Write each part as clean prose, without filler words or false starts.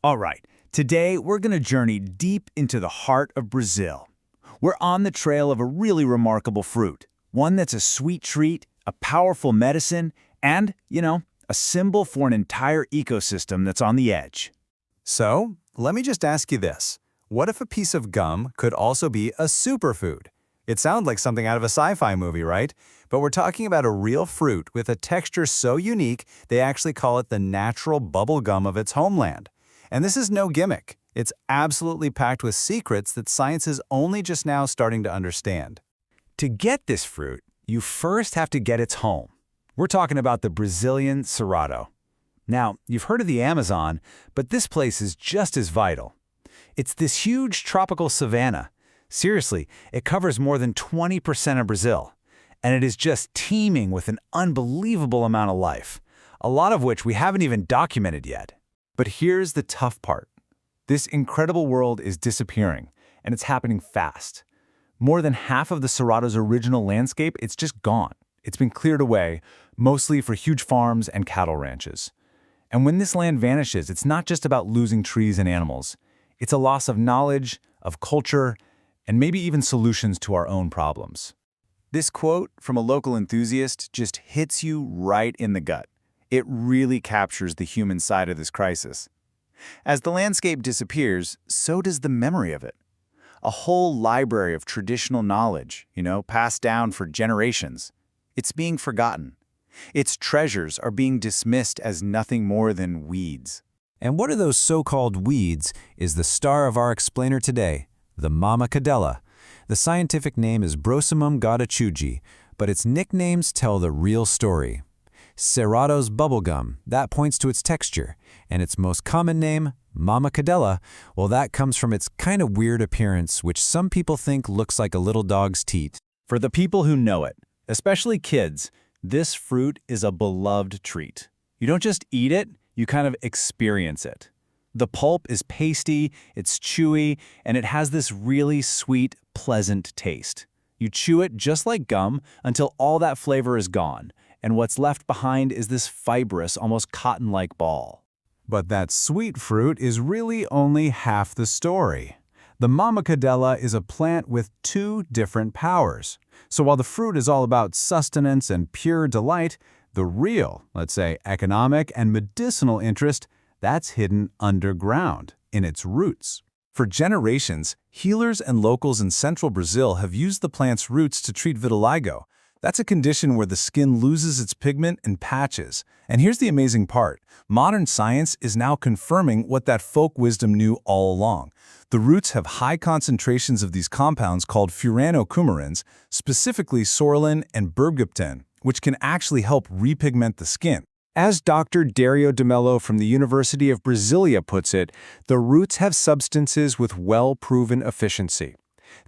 All right, today we're going to journey deep into the heart of Brazil. We're on the trail of a really remarkable fruit, one that's a sweet treat, a powerful medicine, and, a symbol for an entire ecosystem that's on the edge. So, let me just ask you this. What if a piece of gum could also be a superfood? It sounds like something out of a sci-fi movie, right? But we're talking about a real fruit with a texture so unique, they actually call it the natural bubble gum of its homeland. And this is no gimmick. It's absolutely packed with secrets that science is only just now starting to understand. To get this fruit, you first have to get its home. We're talking about the Brazilian Cerrado. Now, you've heard of the Amazon, but this place is just as vital. It's this huge tropical savanna. Seriously, it covers more than 20% of Brazil, and it is just teeming with an unbelievable amount of life, a lot of which we haven't even documented yet. But here's the tough part. This incredible world is disappearing, and it's happening fast. More than half of the Cerrado's original landscape, it's just gone. It's been cleared away, mostly for huge farms and cattle ranches. And when this land vanishes, it's not just about losing trees and animals. It's a loss of knowledge, of culture, and maybe even solutions to our own problems. This quote from a local enthusiast just hits you right in the gut. It really captures the human side of this crisis. As the landscape disappears, so does the memory of it. A whole library of traditional knowledge, passed down for generations. It's being forgotten. Its treasures are being dismissed as nothing more than weeds. And what are those so-called weeds is the star of our explainer today, the Mama Cadela. The scientific name is Brosimum gaudachugi, but its nicknames tell the real story. Cerrado's bubblegum, that points to its texture, and its most common name, Mama Cadela, well, that comes from its kind of weird appearance, which some people think looks like a little dog's teat. For the people who know it, especially kids, this fruit is a beloved treat. You don't just eat it, you kind of experience it. The pulp is pasty, it's chewy, and it has this really sweet, pleasant taste. You chew it just like gum until all that flavor is gone, and what's left behind is this fibrous, almost cotton-like ball. But that sweet fruit is really only half the story. The Mama Cadela is a plant with two different powers. So while the fruit is all about sustenance and pure delight, the real, let's say, economic and medicinal interest, that's hidden underground, in its roots. For generations, healers and locals in central Brazil have used the plant's roots to treat vitiligo. That's a condition where the skin loses its pigment and patches. And here's the amazing part. Modern science is now confirming what that folk wisdom knew all along. The roots have high concentrations of these compounds called furanocoumarins, specifically psoralen and bergaptan, which can actually help repigment the skin. As Dr. Dario de Mello from the University of Brasilia puts it, the roots have substances with well-proven efficiency.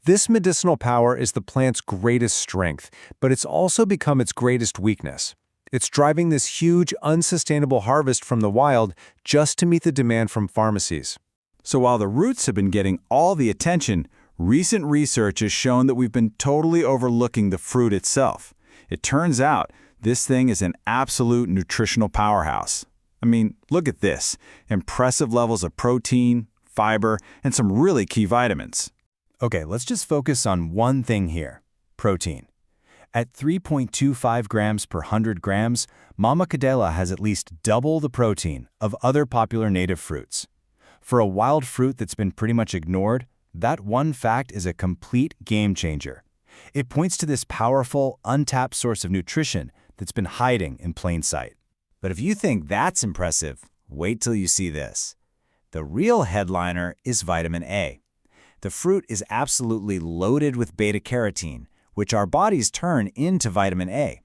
This medicinal power is the plant's greatest strength, but it's also become its greatest weakness. It's driving this huge, unsustainable harvest from the wild just to meet the demand from pharmacies. So while the roots have been getting all the attention, recent research has shown that we've been totally overlooking the fruit itself. It turns out this thing is an absolute nutritional powerhouse. I mean, look at this. Impressive levels of protein, fiber, and some really key vitamins. Okay, let's just focus on one thing here, protein. At 3.25 grams per 100 grams, Mama Cadela has at least double the protein of other popular native fruits. For a wild fruit that's been pretty much ignored, that one fact is a complete game changer. It points to this powerful, untapped source of nutrition that's been hiding in plain sight. But if you think that's impressive, wait till you see this. The real headliner is vitamin A. The fruit is absolutely loaded with beta-carotene, which our bodies turn into vitamin A.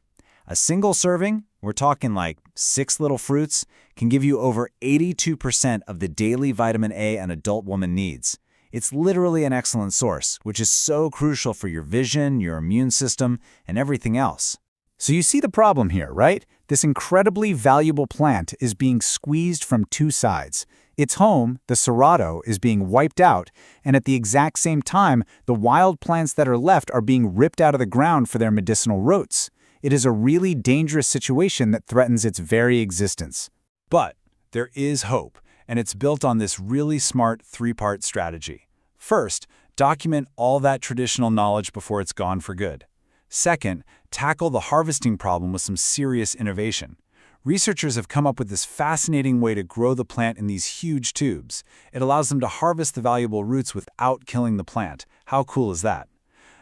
A single serving, we're talking like 6 little fruits, can give you over 82% of the daily vitamin A an adult woman needs. It's literally an excellent source, which is so crucial for your vision, your immune system, and everything else. So you see the problem here, right? This incredibly valuable plant is being squeezed from two sides. Its home, the Cerrado, is being wiped out, and at the exact same time, the wild plants that are left are being ripped out of the ground for their medicinal roots. It is a really dangerous situation that threatens its very existence. But there is hope. and it's built on this really smart three-part strategy. First, document all that traditional knowledge before it's gone for good. Second, tackle the harvesting problem with some serious innovation. Researchers have come up with this fascinating way to grow the plant in these huge tubes. It allows them to harvest the valuable roots without killing the plant. How cool is that?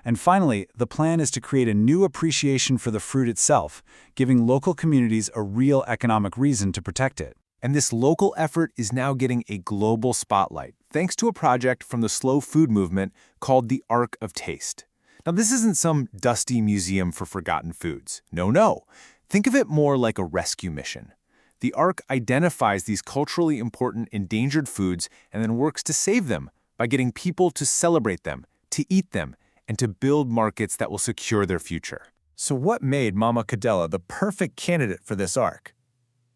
And finally, the plan is to create a new appreciation for the fruit itself, giving local communities a real economic reason to protect it. And this local effort is now getting a global spotlight, thanks to a project from the slow food movement called the Ark of Taste. Now, this isn't some dusty museum for forgotten foods. No. Think of it more like a rescue mission. The Ark identifies these culturally important endangered foods and then works to save them by getting people to celebrate them, to eat them, and to build markets that will secure their future. So what made Mama Cadela the perfect candidate for this Ark?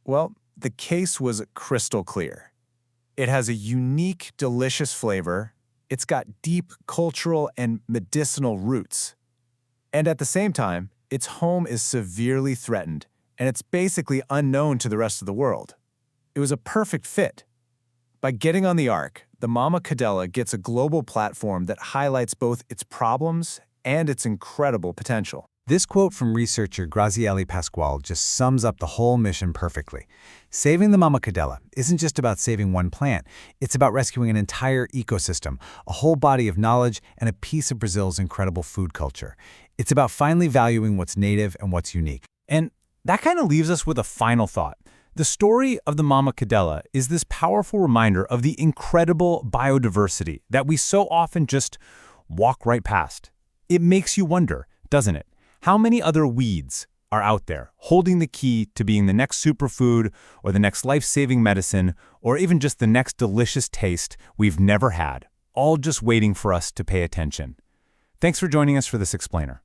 Well, the case was crystal clear. It has a unique, delicious flavor. It's got deep cultural and medicinal roots. And at the same time, its home is severely threatened, and it's basically unknown to the rest of the world. It was a perfect fit. By getting on the Ark, the Mama Cadela gets a global platform that highlights both its problems and its incredible potential. This quote from researcher Graziele Pasquale just sums up the whole mission perfectly. Saving the Mama Cadela isn't just about saving one plant. It's about rescuing an entire ecosystem, a whole body of knowledge, and a piece of Brazil's incredible food culture. It's about finally valuing what's native and what's unique. And that kind of leaves us with a final thought. The story of the Mama Cadela is this powerful reminder of the incredible biodiversity that we so often just walk right past. It makes you wonder, doesn't it? How many other weeds are out there holding the key to being the next superfood or the next life-saving medicine or even just the next delicious taste we've never had, all just waiting for us to pay attention? Thanks for joining us for this explainer.